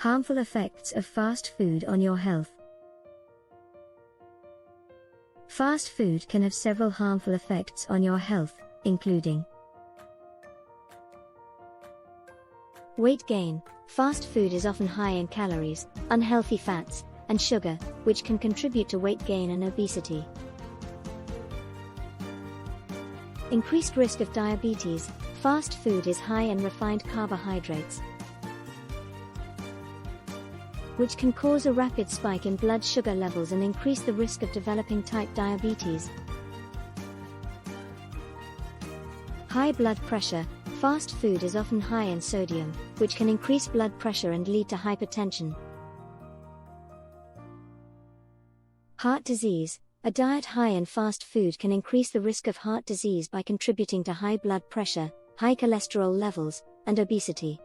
Harmful effects of fast food on your health. Fast food can have several harmful effects on your health, including weight gain. Fast food is often high in calories, unhealthy fats, and sugar, which can contribute to weight gain and obesity. Increased risk of diabetes. Fast food is high in refined carbohydrates, which can cause a rapid spike in blood sugar levels and increase the risk of developing type diabetes. High blood pressure. Fast food is often high in sodium, which can increase blood pressure and lead to hypertension. Heart disease. A diet high in fast food can increase the risk of heart disease by contributing to high blood pressure, high cholesterol levels, and obesity.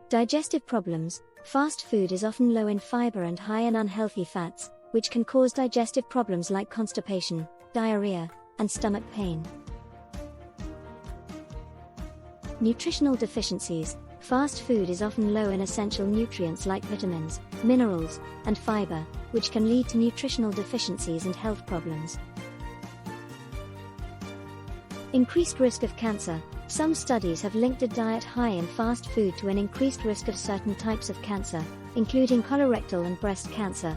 Digestive problems. Fast food is often low in fiber and high in unhealthy fats, which can cause digestive problems like constipation, diarrhea, and stomach pain. Nutritional deficiencies. Fast food is often low in essential nutrients like vitamins, minerals, and fiber, which can lead to nutritional deficiencies and health problems. Increased risk of cancer. Some studies have linked a diet high in fast food to an increased risk of certain types of cancer, including colorectal and breast cancer.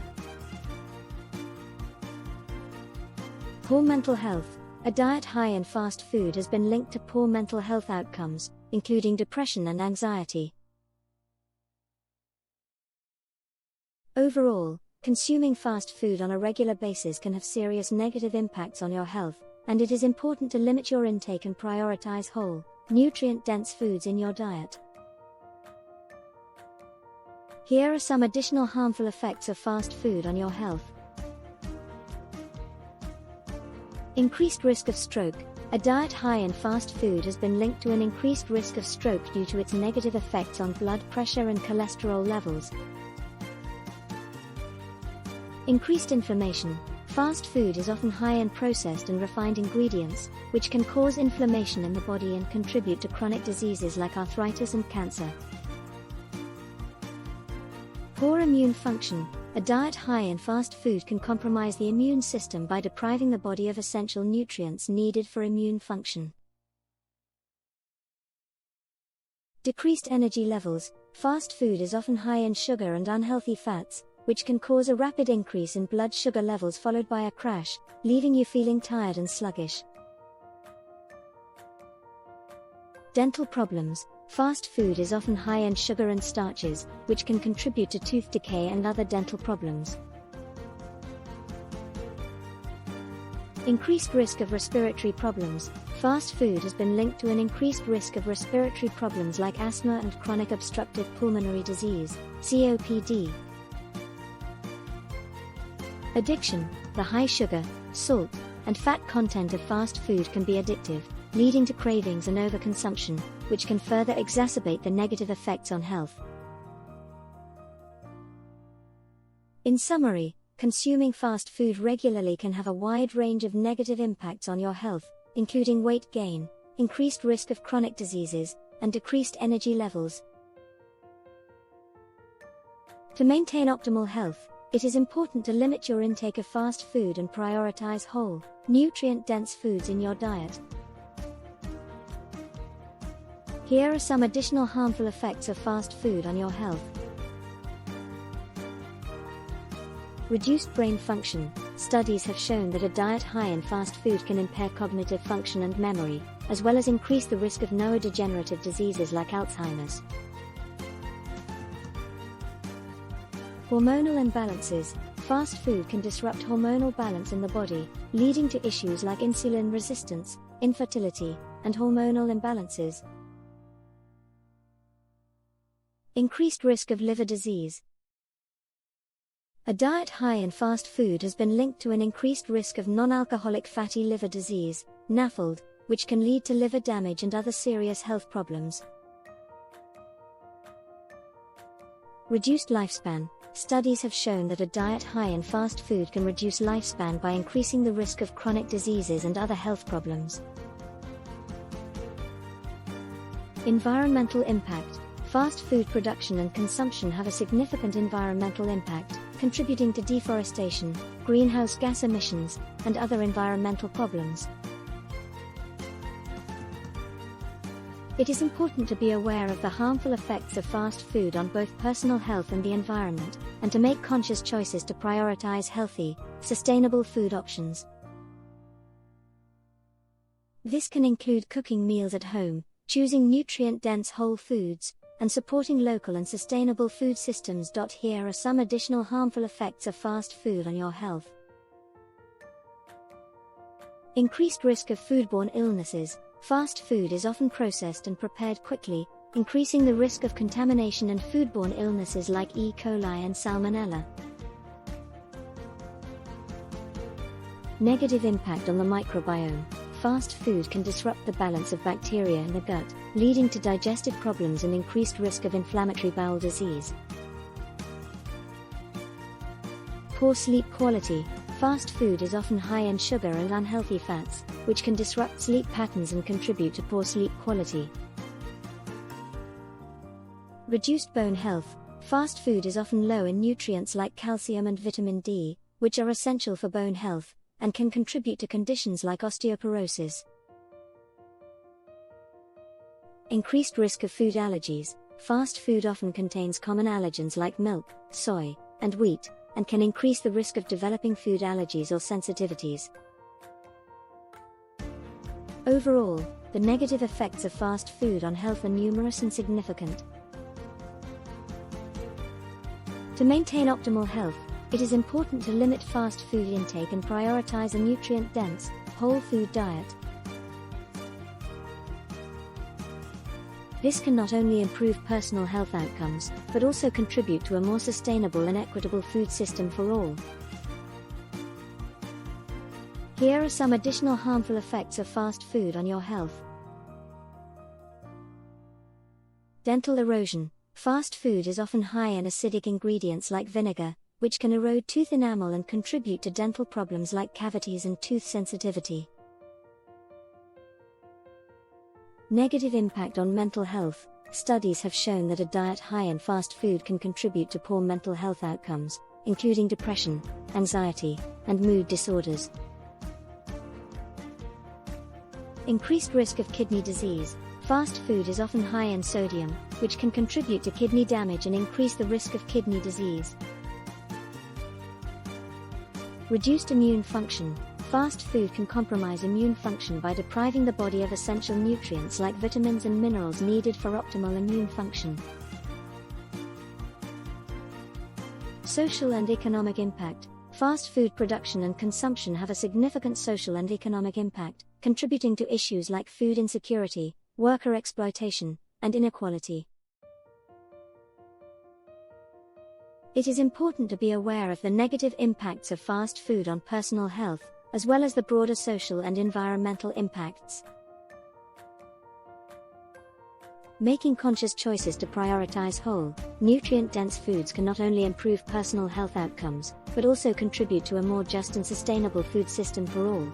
Poor mental health. A diet high in fast food has been linked to poor mental health outcomes, including depression and anxiety. Overall, consuming fast food on a regular basis can have serious negative impacts on your health, and it is important to limit your intake and prioritize whole, nutrient-dense foods in your diet. Here are some additional harmful effects of fast food on your health. Increased risk of stroke. A diet high in fast food has been linked to an increased risk of stroke due to its negative effects on blood pressure and cholesterol levels. Increased inflammation. Fast food is often high in processed and refined ingredients, which can cause inflammation in the body and contribute to chronic diseases like arthritis and cancer. Poor immune function. A diet high in fast food can compromise the immune system by depriving the body of essential nutrients needed for immune function. Decreased energy levels. Fast food is often high in sugar and unhealthy fats, which can cause a rapid increase in blood sugar levels followed by a crash, leaving you feeling tired and sluggish. Dental problems. Fast food is often high in sugar and starches, which can contribute to tooth decay and other dental problems. Increased risk of respiratory problems. Fast food has been linked to an increased risk of respiratory problems like asthma and chronic obstructive pulmonary disease, COPD. Addiction. The high sugar, salt, and fat content of fast food can be addictive, leading to cravings and overconsumption, which can further exacerbate the negative effects on health. In summary, consuming fast food regularly can have a wide range of negative impacts on your health, including weight gain, increased risk of chronic diseases, and decreased energy levels. To maintain optimal health, it is important to limit your intake of fast food and prioritize whole, nutrient-dense foods in your diet. Here are some additional harmful effects of fast food on your health. Reduced brain function. Studies have shown that a diet high in fast food can impair cognitive function and memory, as well as increase the risk of neurodegenerative diseases like Alzheimer's. Hormonal imbalances. Fast food can disrupt hormonal balance in the body, leading to issues like insulin resistance, infertility, and hormonal imbalances. Increased risk of liver disease. A diet high in fast food has been linked to an increased risk of non-alcoholic fatty liver disease, NAFLD, which can lead to liver damage and other serious health problems. Reduced lifespan. Studies have shown that a diet high in fast food can reduce lifespan by increasing the risk of chronic diseases and other health problems. Environmental impact. Fast food production and consumption have a significant environmental impact, contributing to deforestation, greenhouse gas emissions, and other environmental problems. It is important to be aware of the harmful effects of fast food on both personal health and the environment, and to make conscious choices to prioritize healthy, sustainable food options. This can include cooking meals at home, choosing nutrient-dense whole foods, and supporting local and sustainable food systems. Here are some additional harmful effects of fast food on your health. Increased risk of foodborne illnesses. Fast food is often processed and prepared quickly, increasing the risk of contamination and foodborne illnesses like E. coli and Salmonella. Negative impact on the microbiome. Fast food can disrupt the balance of bacteria in the gut, leading to digestive problems and increased risk of inflammatory bowel disease. Poor sleep quality. Fast food is often high in sugar and unhealthy fats, which can disrupt sleep patterns and contribute to poor sleep quality. Reduced bone health. Fast food is often low in nutrients like calcium and vitamin D, which are essential for bone health, and can contribute to conditions like osteoporosis. Increased risk of food allergies. Fast food often contains common allergens like milk, soy, and wheat, and can increase the risk of developing food allergies or sensitivities. Overall, the negative effects of fast food on health are numerous and significant. To maintain optimal health, it is important to limit fast food intake and prioritize a nutrient-dense, whole food diet. This can not only improve personal health outcomes, but also contribute to a more sustainable and equitable food system for all. Here are some additional harmful effects of fast food on your health. Dental erosion. Fast food is often high in acidic ingredients like vinegar, which can erode tooth enamel and contribute to dental problems like cavities and tooth sensitivity. Negative impact on mental health. Studies have shown that a diet high in fast food can contribute to poor mental health outcomes, including depression, anxiety, and mood disorders. Increased risk of kidney disease. Fast food is often high in sodium, which can contribute to kidney damage and increase the risk of kidney disease. Reduced immune function. Fast food can compromise immune function by depriving the body of essential nutrients like vitamins and minerals needed for optimal immune function. Social and economic impact. Fast food production and consumption have a significant social and economic impact, contributing to issues like food insecurity, worker exploitation, and inequality. It is important to be aware of the negative impacts of fast food on personal health, as well as the broader social and environmental impacts. Making conscious choices to prioritize whole, nutrient-dense foods can not only improve personal health outcomes, but also contribute to a more just and sustainable food system for all.